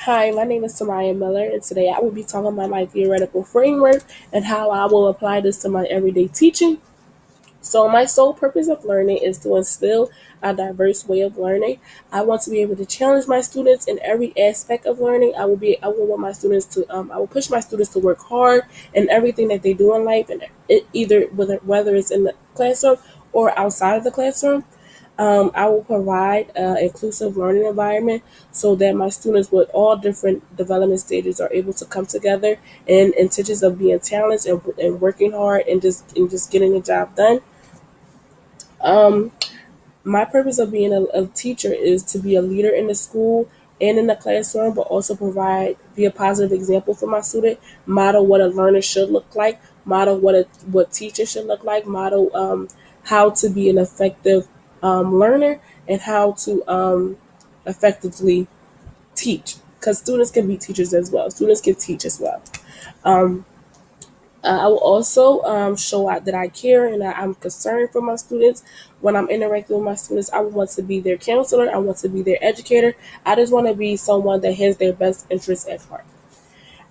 Hi, my name is Samaya Miller, and today I will be talking about my theoretical framework and how I will apply this to my everyday teaching. So, my sole purpose of learning is to instill a diverse way of learning. I want to be able to challenge my students in every aspect of learning. I will want my students to, I will push my students to work hard in everything that they do in life, and either whether it's in the classroom or outside of the classroom. I will provide an inclusive learning environment so that my students with all different development stages are able to come together and intentions of being challenged and working hard and just getting the job done. Um, my purpose of being a teacher is to be a leader in the school and in the classroom, but also be a positive example for my student, model what a learner should look like, model what teachers should look like, model how to be an effective learner and how to effectively teach. Because students can be teachers as well. Students can teach as well. Um, I will also show out that I care and that I'm concerned for my students. When I'm interacting with my students, I want to be their counselor. I want to be their educator. I just want to be someone that has their best interests at heart.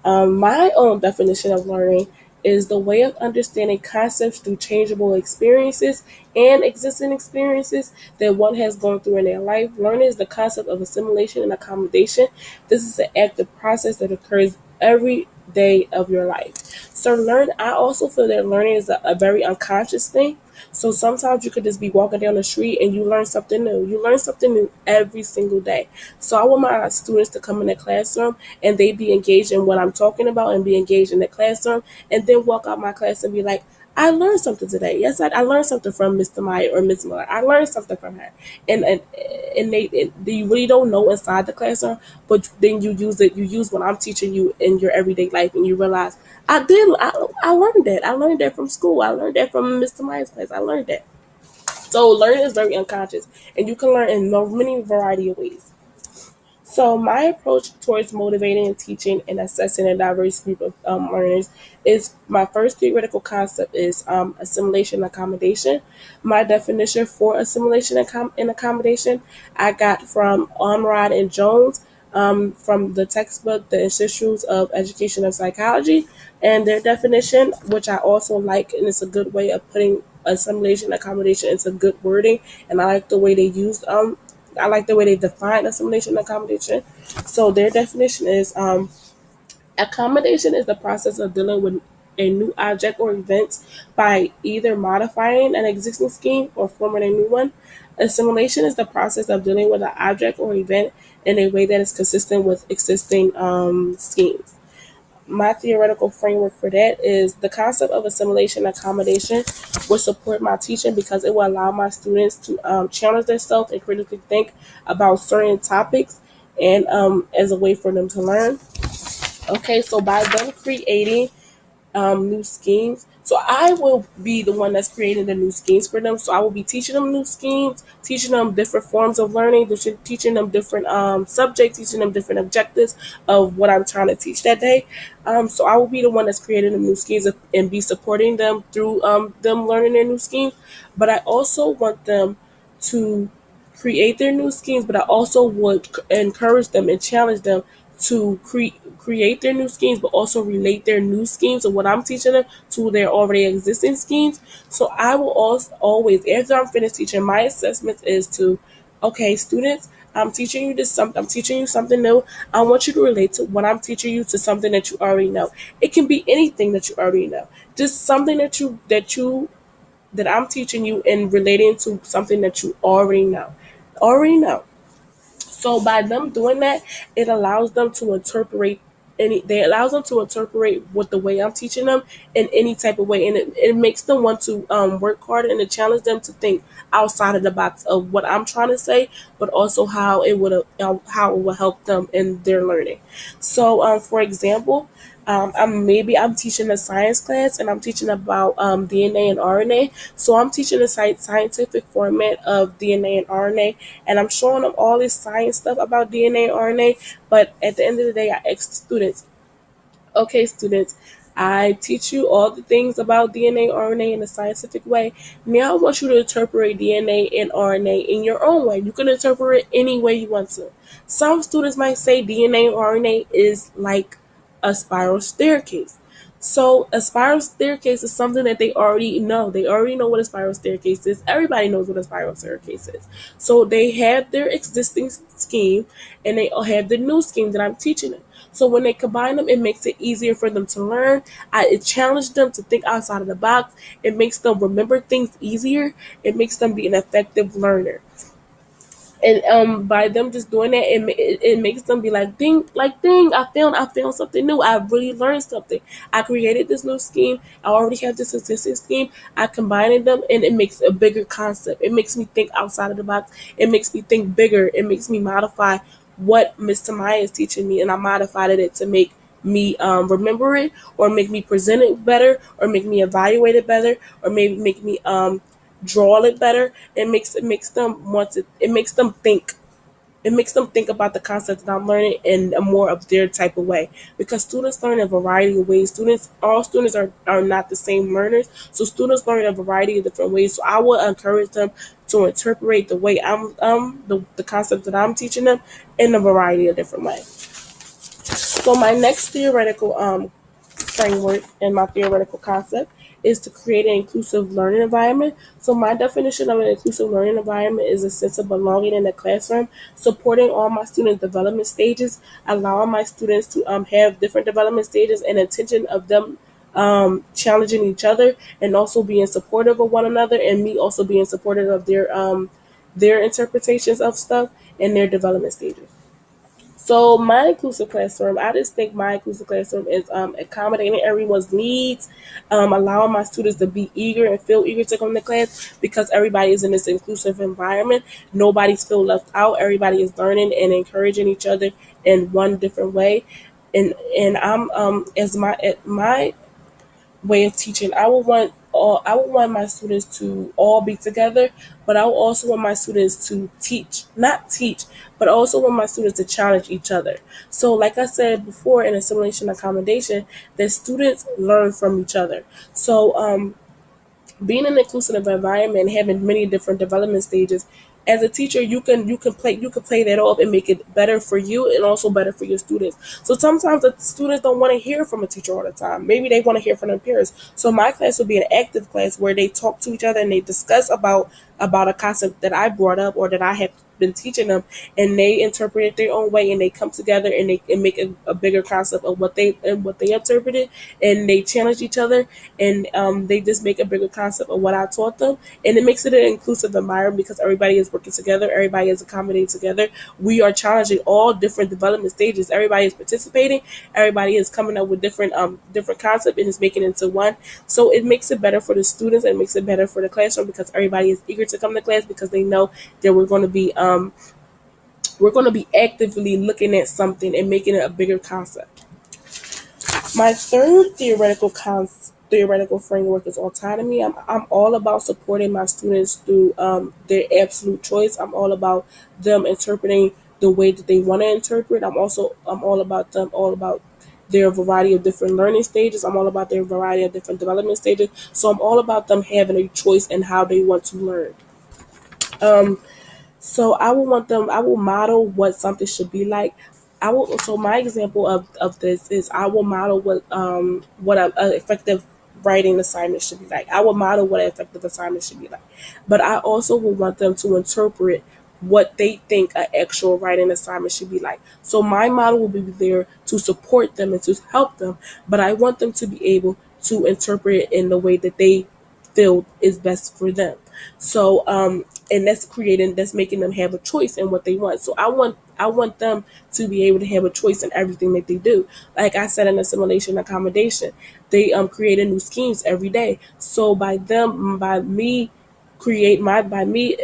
My own definition of learning is the way of understanding concepts through changeable experiences and existing experiences that one has gone through in their life. Learning is the concept of assimilation and accommodation. This is an active process that occurs every day of your life. So I also feel that learning is a very unconscious thing. So sometimes you could just be walking down the street and you learn something new. You learn something new every single day. So I want my students to come in the classroom and they be engaged in what I'm talking about and be engaged in the classroom and then walk out my class and be like, I learned something today. Yes, I learned something from Mr. Meyer or Miss Miller. I learned something from her. And you really don't know inside the classroom, but then you use it. You use what I'm teaching you in your everyday life, and you realize I learned that. I learned that from school. I learned that from Mr. Meyer's class. I learned that. So learning is very unconscious, and you can learn in many variety of ways. So my approach towards motivating and teaching and assessing a diverse group of learners is my first theoretical concept is assimilation and accommodation. My definition for assimilation and accommodation I got from Onrod and Jones from the textbook The Essentials of Education and Psychology, and their definition, which I also like, and it's a good way of putting assimilation and accommodation into good wording, and I like the way they use I like the way they define assimilation and accommodation. So their definition is accommodation is the process of dealing with a new object or event by either modifying an existing scheme or forming a new one. Assimilation is the process of dealing with an object or event in a way that is consistent with existing schemes. My theoretical framework for that is the concept of assimilation and accommodation will support my teaching because it will allow my students to challenge themselves and critically think about certain topics and as a way for them to learn. Okay, so by them creating new schemes. So I will be the one that's creating the new schemes for them. So I will be teaching them new schemes, teaching them different forms of learning, teaching them different subjects, teaching them different objectives of what I'm trying to teach that day. So I will be the one that's creating the new schemes and be supporting them through them learning their new schemes. But I also want them to create their new schemes, but I also would encourage them and challenge them to create their new schemes, but also relate their new schemes of what I'm teaching them to their already existing schemes. So I will also always, after I'm finished teaching, my assessment is to, okay, students, I'm teaching you something new. I want you to relate to what I'm teaching you to something that you already know. It can be anything that you already know. Just something that I'm teaching you and relating to something that you already know. Already know. So by them doing that, it allows them to interpret they allows them to interpret what the way I'm teaching them in any type of way, and it makes them want to work harder and it challenges them to think outside of the box of what I'm trying to say, but also how it will help them in their learning. So, for example, maybe I'm teaching a science class and I'm teaching about DNA and RNA. So I'm teaching the scientific format of DNA and RNA, and I'm showing them all this science stuff about DNA and RNA. But at the end of the day, I ask the students, okay, students, I teach you all the things about DNA, RNA in a scientific way. Now I want you to interpret DNA and RNA in your own way. You can interpret it any way you want to. Some students might say DNA and RNA is like a spiral staircase. So a spiral staircase is something that they already know. They already know what a spiral staircase is. Everybody knows what a spiral staircase is. So they have their existing scheme and they have the new scheme that I'm teaching them. So when they combine them, it makes it easier for them to learn. It challenges them to think outside of the box. It makes them remember things easier. It makes them be an effective learner. And by them just doing that, it makes them be like, ding, I found something new. I really learned something. I created this new scheme. I already have this existing scheme. I combined them, and it makes a bigger concept. It makes me think outside of the box. It makes me think bigger. It makes me modify what Miss Tamaya is teaching me, and I modified it to make me remember it, or make me present it better, or make me evaluate it better, or maybe make me draw it better. It makes them want to. It makes them think. It makes them think about the concept that I'm learning in a more of their type of way. Because students learn in a variety of ways. All students are not the same learners. So students learn in a variety of different ways. So I will encourage them to interpret the way the concept that I'm teaching them in a variety of different ways. So my next theoretical framework and my theoretical concept is to create an inclusive learning environment. So my definition of an inclusive learning environment is a sense of belonging in the classroom, supporting all my students' development stages, allowing my students to have different development stages and intention of them challenging each other, and also being supportive of one another, and me also being supportive of their interpretations of stuff and their development stages. So my inclusive classroom, I just think my inclusive classroom is accommodating everyone's needs, allowing my students to be eager and feel eager to come to class because everybody is in this inclusive environment. Nobody's feel left out. Everybody is learning and encouraging each other in one different way. And I'm as my way of teaching. I would want my students to all be together, but I would also want my students to teach, not teach, but I also want my students to challenge each other. So like I said before in assimilation accommodation, that students learn from each other. So being in an inclusive environment, having many different development stages, as a teacher you can play that off and make it better for you and also better for your students. So sometimes the students don't want to hear from a teacher all the time. Maybe they want to hear from their peers. So my class will be an active class where they talk to each other and they discuss about a concept that I brought up or that I have been teaching them, and they interpret it their own way, and they come together and they and make a bigger concept of what they interpreted, and they challenge each other, and they just make a bigger concept of what I taught them, and it makes it an inclusive environment because everybody is working together, everybody is accommodating together. We are challenging all different development stages. Everybody is participating. Everybody is coming up with different concept and is making it into one. So it makes it better for the students and makes it better for the classroom because everybody is eager to come to class because they know that we're going to be actively looking at something and making it a bigger concept. My third theoretical framework is autonomy. I'm all about supporting my students through their absolute choice. I'm all about them interpreting the way that they want to interpret. I'm all about their variety of different learning stages. I'm all about their variety of different development stages. So I'm all about them having a choice in how they want to learn. Um, so I will model what something should be like. So my example of this is I will model what a effective writing assignment should be like. I will model what an effective assignment should be like. But I also will want them to interpret what they think an actual writing assignment should be like. So my model will be there to support them and to help them, but I want them to be able to interpret it in the way that they feel is best for them. So and that's making them have a choice in what they want. So I want them to be able to have a choice in everything that they do. Like I said in assimilation accommodation, they create new schemes every day. So by me by me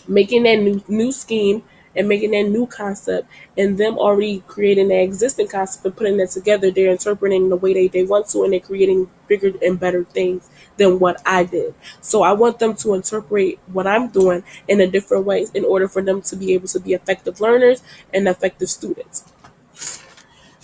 making that new scheme and making that new concept, and them already creating that existing concept and putting that together, they're interpreting the way they want to, and they're creating bigger and better things than what I did. So I want them to interpret what I'm doing in a different ways in order for them to be able to be effective learners and effective students.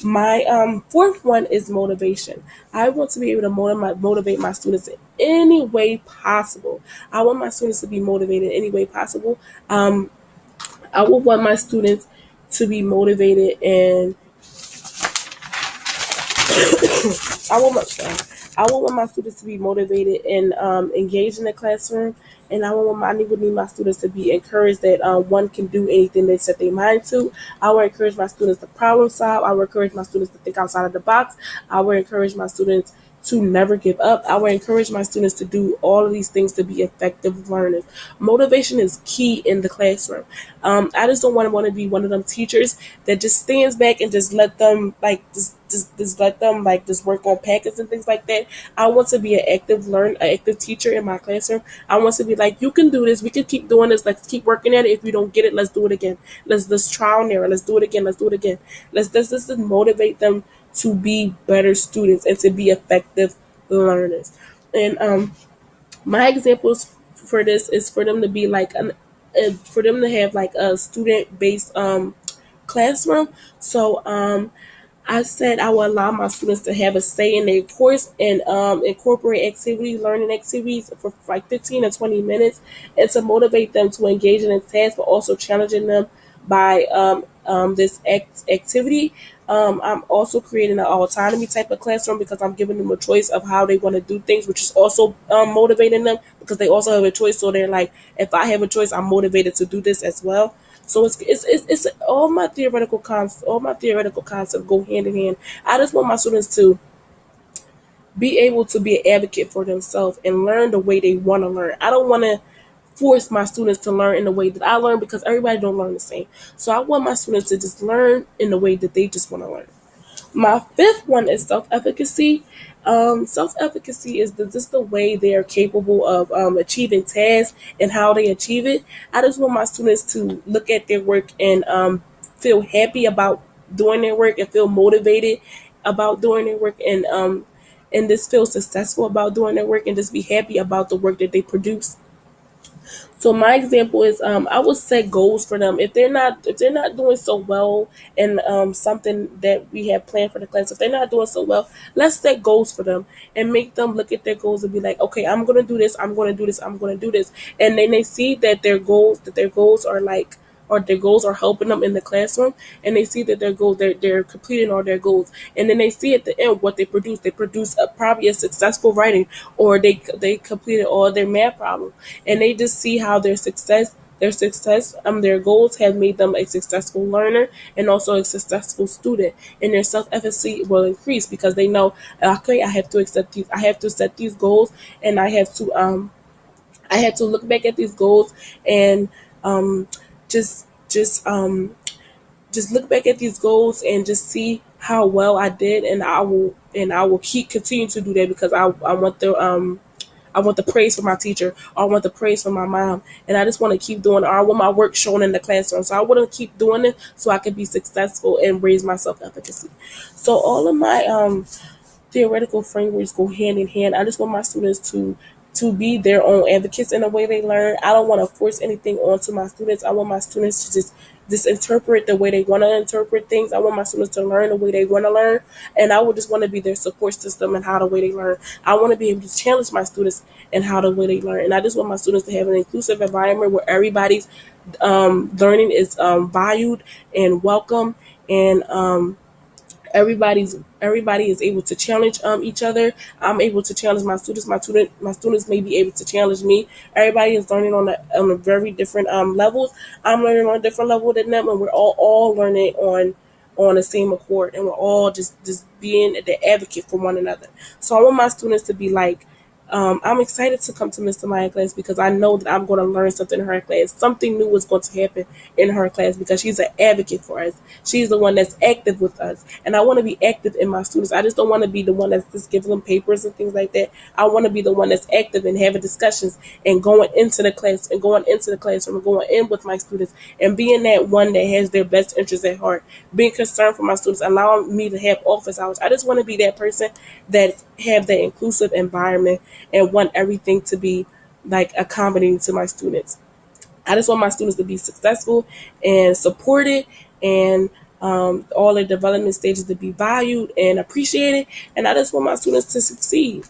My fourth one is motivation. I want to be able to motivate my students in any way possible. I want my students to be motivated in any way possible. Um, I would want my students to be motivated and I want my I want my students to be motivated and engaged in the classroom, and I would need my students to be encouraged that one can do anything they set their mind to. I will encourage my students to problem solve. I will encourage my students to think outside of the box. I will encourage my students to never give up. I will encourage my students to do all of these things to be effective learners. Motivation is key in the classroom. I just don't want to be one of them teachers that just stands back and just let them just let them just work on packets and things like that. I want to be an active teacher in my classroom. I want to be like, you can do this. We can keep doing this. Let's keep working at it. If you don't get it, let's do it again. Let's trial and error. Let's do it again. Let's do it again. Let's just motivate them to be better students and to be effective learners. And my examples for this is for them to be like for them to have like a student based classroom. So I said I will allow my students to have a say in their course and incorporate learning activities for like 15 to 20 minutes, and to motivate them to engage in a task, but also challenging them by this activity. I'm also creating an autonomy type of classroom because I'm giving them a choice of how they want to do things, which is also motivating them because they also have a choice. So they're like, if I have a choice, I'm motivated to do this as well. So it's all my theoretical concepts go hand in hand. I just want my students to be able to be an advocate for themselves and learn the way they want to learn. I don't want to force my students to learn in the way that I learn because everybody don't learn the same. So I want my students to just learn in the way that they just want to learn. My fifth one is self-efficacy. Self-efficacy is just the way they are capable of achieving tasks and how they achieve it. I just want my students to look at their work and feel happy about doing their work and feel motivated about doing their work and just feel successful about doing their work and just be happy about the work that they produce. So my example is I would set goals for them. If they're not doing so well in something that we have planned for the class, if they're not doing so well, let's set goals for them and make them look at their goals and be like, okay, I'm gonna do this, I'm gonna do this, I'm gonna do this. And then they see that their goals are like or their goals are helping them in the classroom, and they see that they're completing all their goals, and then they see at the end what they produce probably a successful writing, or they completed all their math problems, and they just see how their goals have made them a successful learner and also a successful student, and their self-efficacy will increase because they know, okay, I have to set these goals, and I had to look back at these goals and um, just just um, just look back at these goals and just see how well I did, and I will keep continue to do that because I want the praise from my teacher, or I want the praise from my mom, and I just want to keep doing. Or I want my work shown in the classroom, so I want to keep doing it so I can be successful and raise my self efficacy. So all of my theoretical frameworks go hand in hand. I just want my students to be their own advocates in the way they learn. I don't want to force anything onto my students. I want my students to just interpret the way they want to interpret things. I want my students to learn the way they want to learn, and I would just want to be their support system and how the way they learn. I want to be able to challenge my students and how the way they learn, and I just want my students to have an inclusive environment where everybody's learning is valued and welcome, and everybody is able to challenge each other. I'm able to challenge my students. My students may be able to challenge me. Everybody is learning on a very different levels. I'm learning on a different level than them, and we're all learning on the same accord, and we're all just being the advocate for one another. So I want my students to be like, I'm excited to come to Mr. Maya class because I know that I'm going to learn something in her class. Something new is going to happen in her class because she's an advocate for us. She's the one that's active with us. And I want to be active in my students. I just don't want to be the one that's just giving them papers and things like that. I want to be the one that's active and having discussions and going into the class and going into the classroom and going in with my students and being that one that has their best interests at heart, being concerned for my students, allowing me to have office hours. I just want to be that person that have that inclusive environment and want everything to be like accommodating to my students. I just want my students to be successful and supported and all the development stages to be valued and appreciated, and I just want my students to succeed.